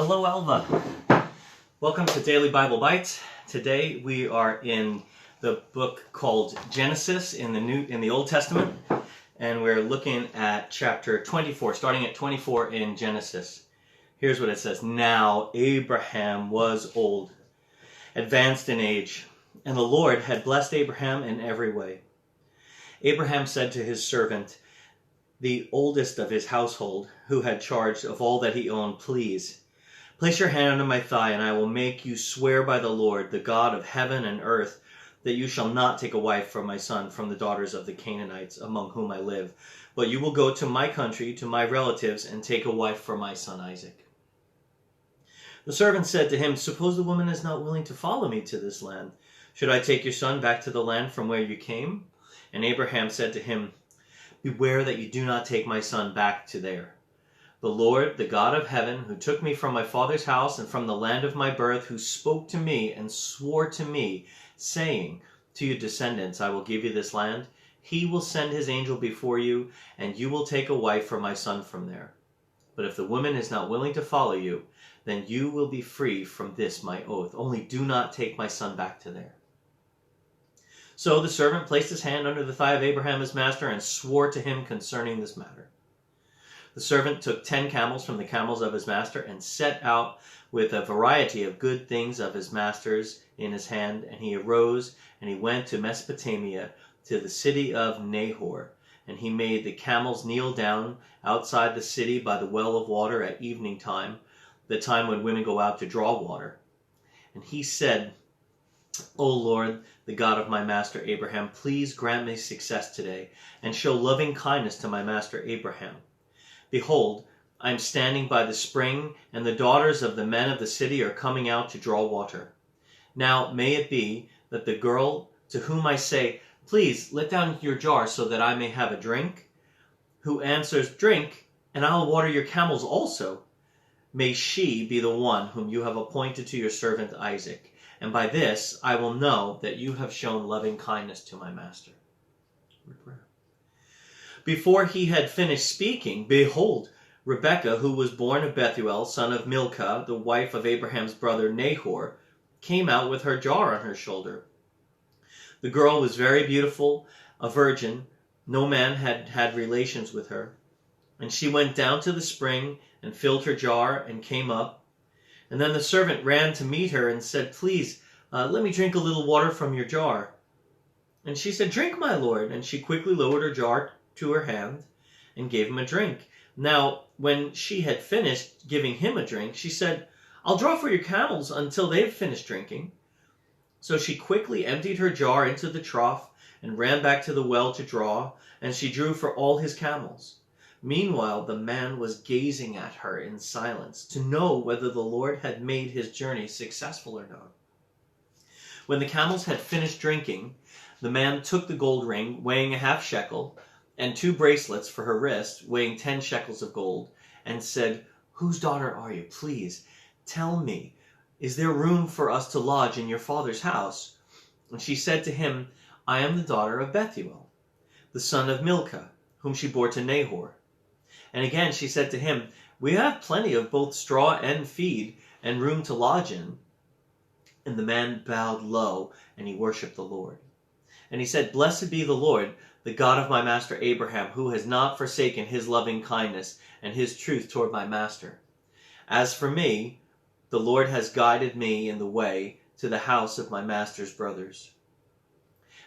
Hello, Alva. Welcome to Daily Bible Bites. Today we are in the book called Genesis in the Old Testament, and we're looking at chapter 24, starting at 24 in Genesis. Here's what it says. Now Abraham was old, advanced in age, and the Lord had blessed Abraham in every way. Abraham said to his servant, the oldest of his household, who had charge of all that he owned, Please, place your hand on my thigh, and I will make you swear by the Lord, the God of heaven and earth, that you shall not take a wife for my son from the daughters of the Canaanites among whom I live, but you will go to my country, to my relatives, and take a wife for my son Isaac. The servant said to him, Suppose the woman is not willing to follow me to this land. Should I take your son back to the land from where you came? And Abraham said to him, Beware that you do not take my son back to there. The Lord, the God of heaven, who took me from my father's house and from the land of my birth, who spoke to me and swore to me, saying, To your descendants I will give you this land, he will send his angel before you, and you will take a wife for my son from there. But if the woman is not willing to follow you, then you will be free from this my oath. Only do not take my son back to there. So the servant placed his hand under the thigh of Abraham his master and swore to him concerning this matter. The servant took 10 camels from the camels of his master and set out with a variety of good things of his master's in his hand. And he arose and he went to Mesopotamia, to the city of Nahor. And he made the camels kneel down outside the city by the well of water at evening time, the time when women go out to draw water. And he said, O Lord, the God of my master Abraham, please grant me success today, and show loving kindness to my master Abraham. Behold, I am standing by the spring, and the daughters of the men of the city are coming out to draw water. Now may it be that the girl to whom I say, Please let down your jar so that I may have a drink, who answers, Drink, and I will water your camels also, may she be the one whom you have appointed to your servant Isaac. And by this I will know that you have shown loving kindness to my master. Before he had finished speaking, behold, Rebekah, who was born of Bethuel, son of Milcah, the wife of Abraham's brother Nahor, came out with her jar on her shoulder. The girl was very beautiful, a virgin. No man had had relations with her. And she went down to the spring and filled her jar and came up. And then the servant ran to meet her and said, Please, let me drink a little water from your jar. And she said, Drink, my lord. And she quickly lowered her jar to her hand and gave him a drink. Now, when she had finished giving him a drink, she said, I'll draw for your camels until they've finished drinking. So she quickly emptied her jar into the trough and ran back to the well to draw, and she drew for all his camels. Meanwhile, the man was gazing at her in silence to know whether the Lord had made his journey successful or not. When the camels had finished drinking, the man took the gold ring weighing a half shekel and 2 bracelets for her wrist weighing 10 shekels of gold and said, Whose daughter are you? Please tell me, is there room for us to lodge in your father's house? And she said to him, I am the daughter of Bethuel, the son of Milcah, whom she bore to Nahor. And again she said to him, We have plenty of both straw and feed, and room to lodge in. And the man bowed low, and he worshipped the Lord. And he said, Blessed be the Lord, the God of my master Abraham, who has not forsaken his loving kindness and his truth toward my master. As for me, the Lord has guided me in the way to the house of my master's brothers.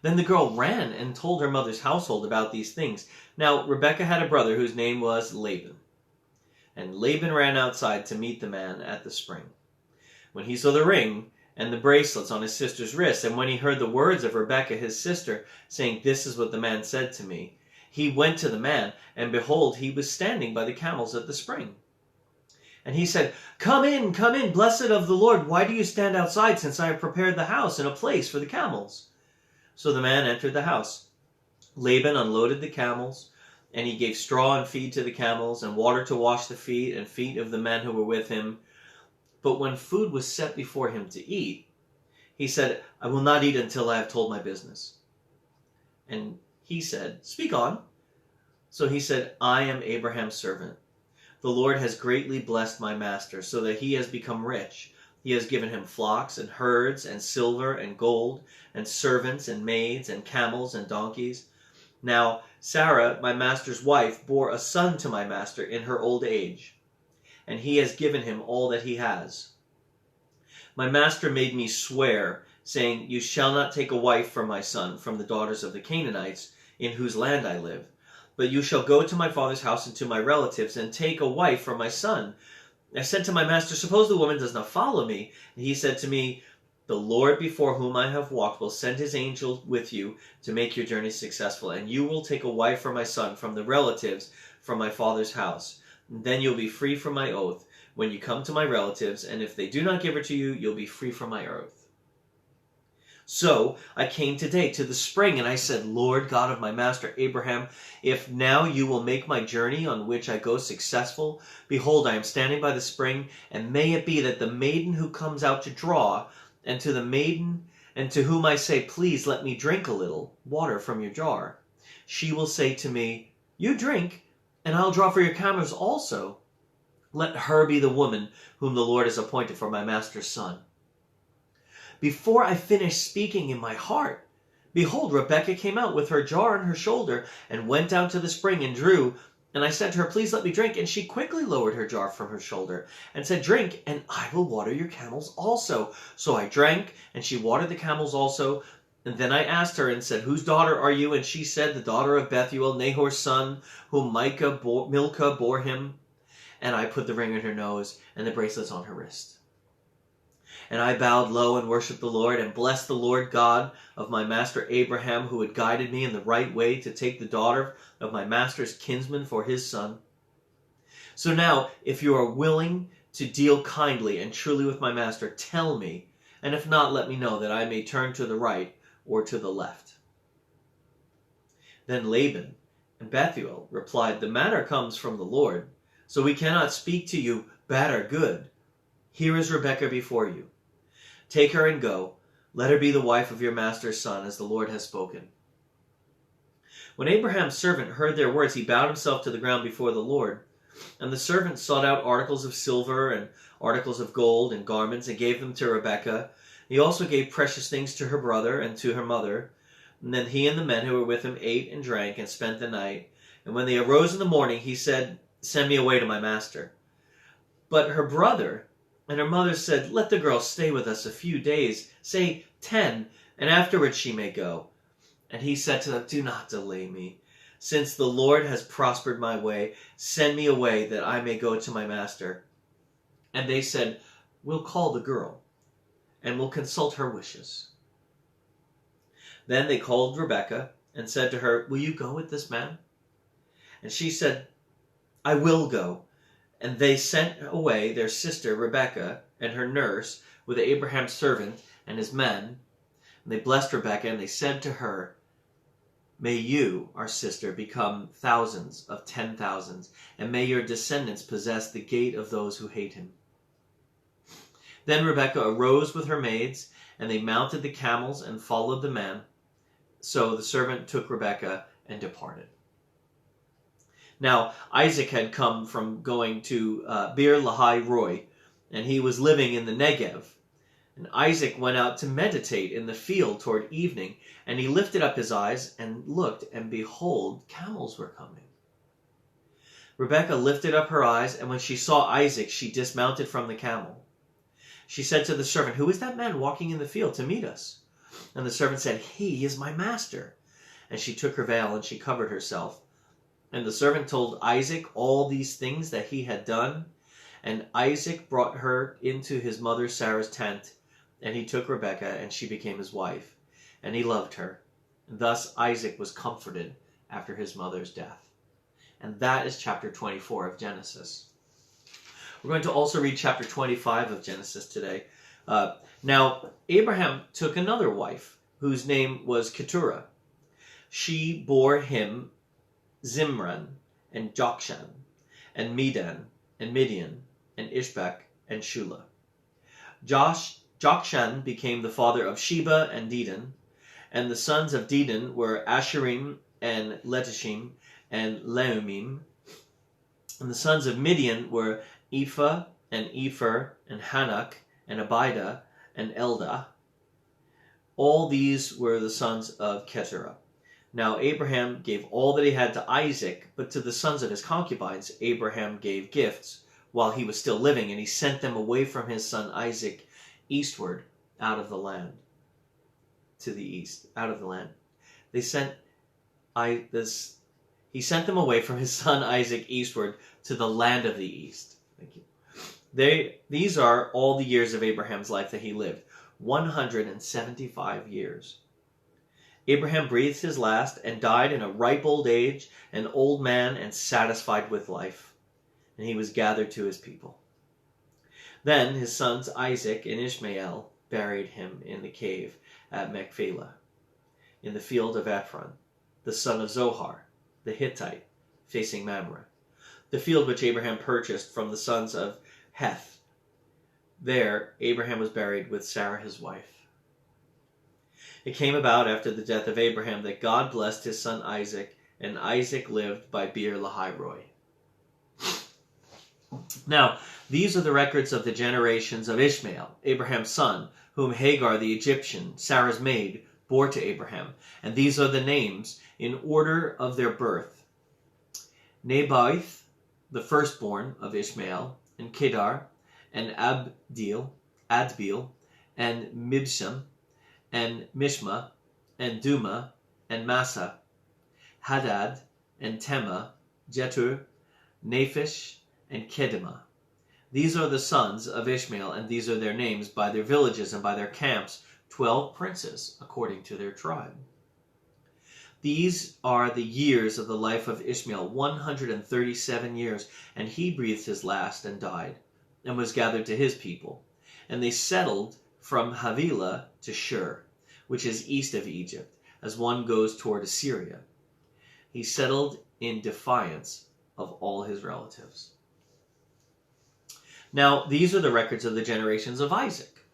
Then the girl ran and told her mother's household about these things. Now Rebekah had a brother whose name was Laban. And Laban ran outside to meet the man at the spring. When he saw the ring and the bracelets on his sister's wrists, and when he heard the words of Rebekah his sister, saying, This is what the man said to me, he went to the man, and behold, he was standing by the camels at the spring. And he said, Come in, blessed of the Lord. Why do you stand outside, since I have prepared the house and a place for the camels? So the man entered the house. Laban unloaded the camels, and he gave straw and feed to the camels, and water to wash the feet of the men who were with him. But when food was set before him to eat, he said, I will not eat until I have told my business. And he said, Speak on. So he said, I am Abraham's servant. The Lord has greatly blessed my master, so that he has become rich. He has given him flocks and herds and silver and gold and servants and maids and camels and donkeys. Now Sarah, my master's wife, bore a son to my master in her old age, and he has given him all that he has. My master made me swear, saying, You shall not take a wife for my son from the daughters of the Canaanites, in whose land I live. But you shall go to my father's house and to my relatives, and take a wife for my son. I said to my master, Suppose the woman does not follow me. And he said to me, The Lord before whom I have walked will send his angel with you to make your journey successful, and you will take a wife for my son from the relatives from my father's house. And then you'll be free from my oath when you come to my relatives, and if they do not give her to you, you'll be free from my oath. So I came today to the spring, and I said, Lord God of my master Abraham, if now you will make my journey on which I go successful, behold, I am standing by the spring, and may it be that the maiden who comes out to draw, and to the maiden and to whom I say, Please let me drink a little water from your jar, she will say to me, You drink, and I'll draw for your camels also. Let her be the woman whom the Lord has appointed for my master's son. Before I finished speaking in my heart, behold, Rebekah came out with her jar on her shoulder and went down to the spring and drew. And I said to her, Please let me drink. And she quickly lowered her jar from her shoulder and said, Drink, and I will water your camels also. So I drank, and she watered the camels also. And then I asked her and said, Whose daughter are you? And she said, The daughter of Bethuel, Nahor's son, whom Milcah bore him. And I put the ring on her nose and the bracelets on her wrist. And I bowed low and worshipped the Lord, and blessed the Lord God of my master Abraham, who had guided me in the right way to take the daughter of my master's kinsman for his son. So now, if you are willing to deal kindly and truly with my master, tell me, and if not, let me know, that I may turn to the right or to the left. Then Laban and Bethuel replied, The matter comes from the Lord, so we cannot speak to you bad or good. Here is Rebekah before you. Take her and go. Let her be the wife of your master's son, as the Lord has spoken. When Abraham's servant heard their words, he bowed himself to the ground before the Lord. And the servant sought out articles of silver and articles of gold and garments, and gave them to Rebekah. He also gave precious things to her brother and to her mother. And then he and the men who were with him ate and drank and spent the night. And when they arose in the morning, he said, Send me away to my master. But her brother and her mother said, Let the girl stay with us a few days, say 10, and afterwards she may go. And he said to them, Do not delay me. Since the Lord has prospered my way, send me away that I may go to my master. And they said, We'll call the girl, and we'll consult her wishes. Then they called Rebekah and said to her, Will you go with this man? And she said, I will go. And they sent away their sister Rebekah and her nurse with Abraham's servant and his men. And they blessed Rebekah, and they said to her, May you, our sister, become thousands of 10,000s, and may your descendants possess the gate of those who hate him. Then Rebekah arose with her maids, and they mounted the camels and followed the man. So the servant took Rebekah and departed. Now Isaac had come from going to Beer Lahai Roi, and he was living in the Negev. And Isaac went out to meditate in the field toward evening, and he lifted up his eyes and looked, and behold, camels were coming. Rebekah lifted up her eyes, and when she saw Isaac, she dismounted from the camel. She said to the servant, Who is that man walking in the field to meet us? And the servant said, He is my master. And she took her veil, and she covered herself. And the servant told Isaac all these things that he had done. And Isaac brought her into his mother Sarah's tent, and he took Rebekah, and she became his wife. And he loved her. And thus Isaac was comforted after his mother's death. And that is chapter 24 of Genesis. We're going to also read chapter 25 of Genesis today. Now, Abraham took another wife, whose name was Keturah. She bore him Zimran, and Jokshan, and Medan, and Midian, and Ishbak, and Shula. Jokshan became the father of Sheba and Dedan, and the sons of Dedan were Asherim, and Letishim, and Leumim. And the sons of Midian were Ephah, and Epher, and Hanok, and Abida, and Eldah. All these were the sons of Keturah. Now Abraham gave all that he had to Isaac, but to the sons of his concubines Abraham gave gifts while he was still living, and he sent them away from his son Isaac eastward out of the land. To the east, out of the land. He sent them away from his son Isaac eastward to the land of the east. Thank you. These are all the years of Abraham's life that he lived, 175 years. Abraham breathed his last and died in a ripe old age, an old man and satisfied with life. And he was gathered to his people. Then his sons Isaac and Ishmael buried him in the cave at Machpelah, in the field of Ephron, the son of Zohar, the Hittite, facing Mamre, the field which Abraham purchased from the sons of Heth. There Abraham was buried with Sarah his wife. It came about after the death of Abraham that God blessed his son Isaac, and Isaac lived by Beer Lahai-roi. Now, these are the records of the generations of Ishmael, Abraham's son, whom Hagar the Egyptian, Sarah's maid, bore to Abraham. And these are the names in order of their birth. Nebaioth, the firstborn of Ishmael, and Kedar, and Adbeel, and Mibsam, and Mishma, and Duma, and Massa, Hadad, and Tema, Jetur, Naphish, and Kedemah. These are the sons of Ishmael, and these are their names by their villages and by their camps, 12 princes according to their tribe. These are the years of the life of Ishmael, 137 years, and he breathed his last and died, and was gathered to his people. And they settled from Havilah to Shur, which is east of Egypt, as one goes toward Assyria. He settled in defiance of all his relatives. Now, these are the records of the generations of Isaac,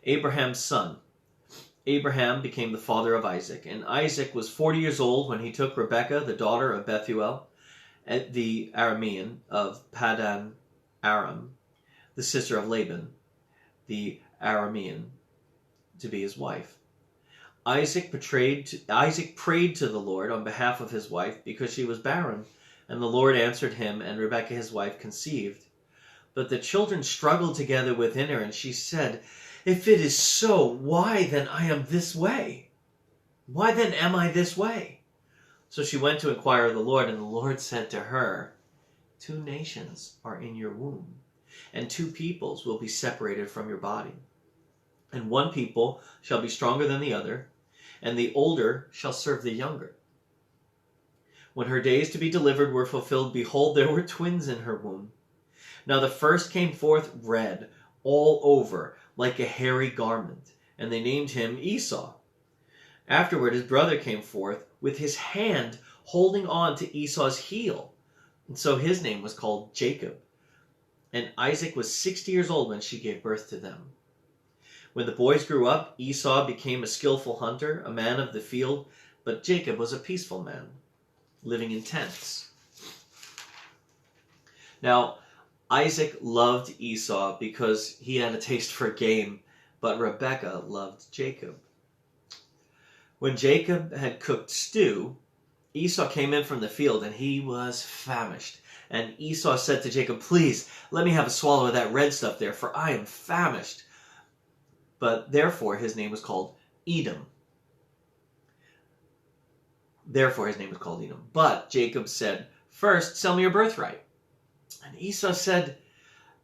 Abraham's son. Abraham became the father of Isaac, and Isaac was 40 years old when he took Rebekah, the daughter of Bethuel, the Aramean of Padan Aram, the sister of Laban, the Aramean, to be his wife. Isaac prayed to the Lord on behalf of his wife because she was barren, and the Lord answered him, and Rebekah his wife conceived. But the children struggled together within her, and she said, "If it is so, why then I am this way? Why then am I this way?" So she went to inquire of the Lord, and the Lord said to her, 2 nations are in your womb, and 2 peoples will be separated from your body. And one people shall be stronger than the other, and the older shall serve the younger. When her days to be delivered were fulfilled, behold, there were twins in her womb. Now the first came forth red all over, like a hairy garment, and they named him Esau. Afterward his brother came forth with his hand holding on to Esau's heel, and so his name was called Jacob. And Isaac was 60 years old when she gave birth to them. When the boys grew up, Esau became a skillful hunter, a man of the field, but Jacob was a peaceful man, living in tents. Now, Isaac loved Esau because he had a taste for game, but Rebekah loved Jacob. When Jacob had cooked stew, Esau came in from the field, and he was famished. And Esau said to Jacob, "Please, let me have a swallow of that red stuff there, for I am famished." But therefore his name was called Edom. But Jacob said, "First, sell me your birthright." And Esau said,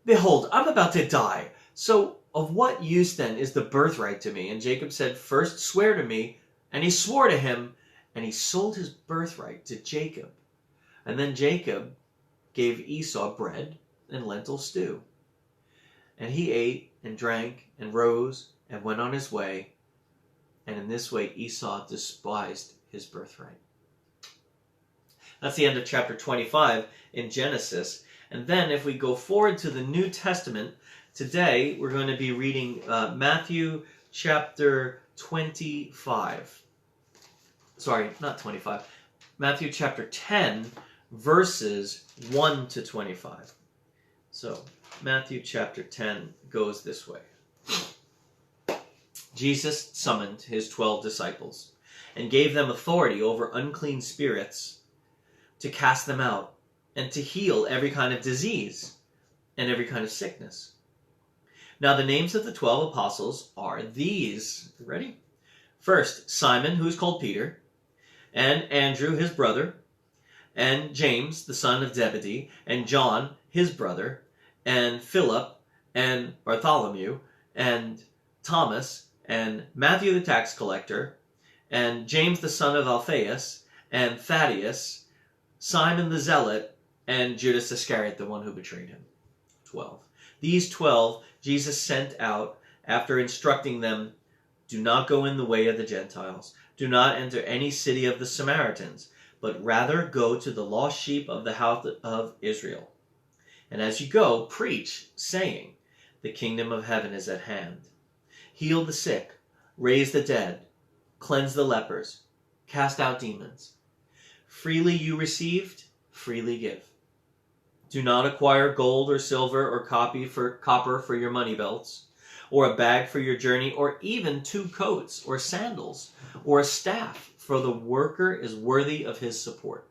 "Behold, I'm about to die. So of what use then is the birthright to me?" And Jacob said, "First swear to me." And he swore to him, and he sold his birthright to Jacob. And then Jacob gave Esau bread and lentil stew. And he ate and drank and rose and went on his way. And in this way Esau despised his birthright. That's the end of chapter 25 in Genesis. And then if we go forward to the New Testament, today we're going to be reading Matthew chapter 25. Sorry, not 25. Matthew chapter 10, verses 1 to 25. So, Matthew chapter 10 goes this way. Jesus summoned his 12 disciples and gave them authority over unclean spirits to cast them out and to heal every kind of disease and every kind of sickness. Now the names of the 12 apostles are these. Ready? First, Simon, who is called Peter, and Andrew, his brother, and James, the son of Zebedee, and John, his brother, and Philip, and Bartholomew, and Thomas, and Matthew the tax collector, and James the son of Alphaeus, and Thaddeus, Simon the zealot, and Judas Iscariot, the one who betrayed him. 12. These 12 Jesus sent out after instructing them, "Do not go in the way of the Gentiles. Do not enter any city of the Samaritans, but rather go to the lost sheep of the house of Israel. And as you go, preach, saying, the kingdom of heaven is at hand. Heal the sick, raise the dead, cleanse the lepers, cast out demons. Freely you received, freely give. Do not acquire gold or silver or copper for your money belts, or a bag for your journey, or even 2 coats or sandals, or a staff, for the worker is worthy of his support.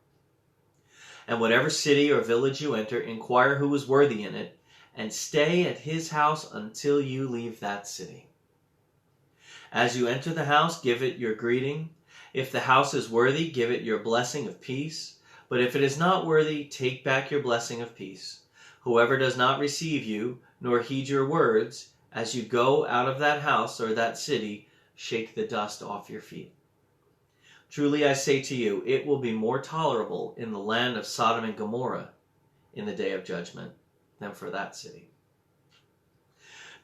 And whatever city or village you enter, inquire who is worthy in it, and stay at his house until you leave that city. As you enter the house, give it your greeting. If the house is worthy, give it your blessing of peace. But if it is not worthy, take back your blessing of peace. Whoever does not receive you, nor heed your words, as you go out of that house or that city, shake the dust off your feet. Truly I say to you, it will be more tolerable in the land of Sodom and Gomorrah in the day of judgment than for that city.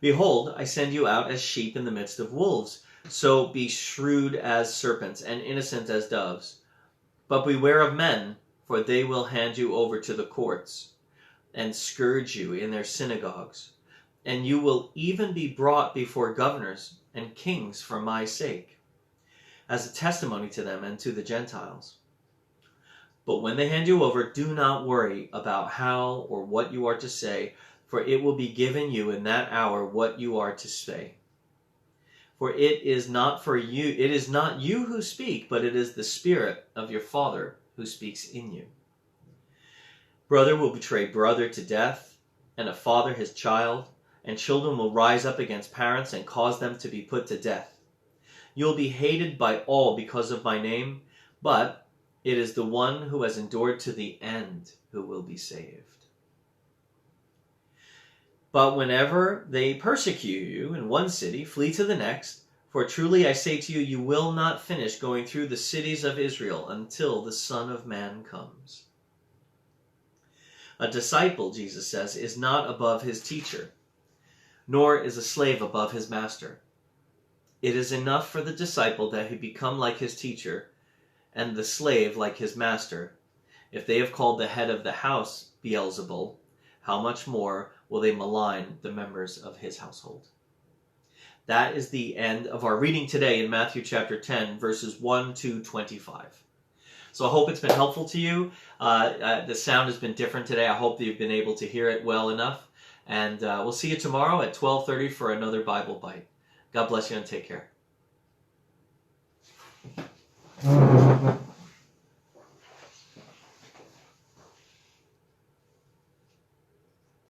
Behold, I send you out as sheep in the midst of wolves. So be shrewd as serpents and innocent as doves. But beware of men, for they will hand you over to the courts and scourge you in their synagogues. And you will even be brought before governors and kings for my sake, as a testimony to them and to the Gentiles. But when they hand you over, do not worry about how or what you are to say, for it will be given you in that hour what you are to say. For it is not you who speak, but it is the Spirit of your Father who speaks in you. Brother will betray brother to death, and a father his child, and children will rise up against parents and cause them to be put to death. You will be hated by all because of my name, but it is the one who has endured to the end who will be saved. But whenever they persecute you in one city, flee to the next, for truly I say to you, you will not finish going through the cities of Israel until the Son of Man comes. A disciple, Jesus says, is not above his teacher, nor is a slave above his master. It is enough for the disciple that he become like his teacher, and the slave like his master. If they have called the head of the house Beelzebul, how much more will they malign the members of his household? That is the end of our reading today in Matthew chapter 10, verses 1 to 25. So I hope it's been helpful to you. The sound has been different today. I hope that you've been able to hear it well enough. And we'll see you tomorrow at 12:30 for another Bible Bite. God bless you and take care.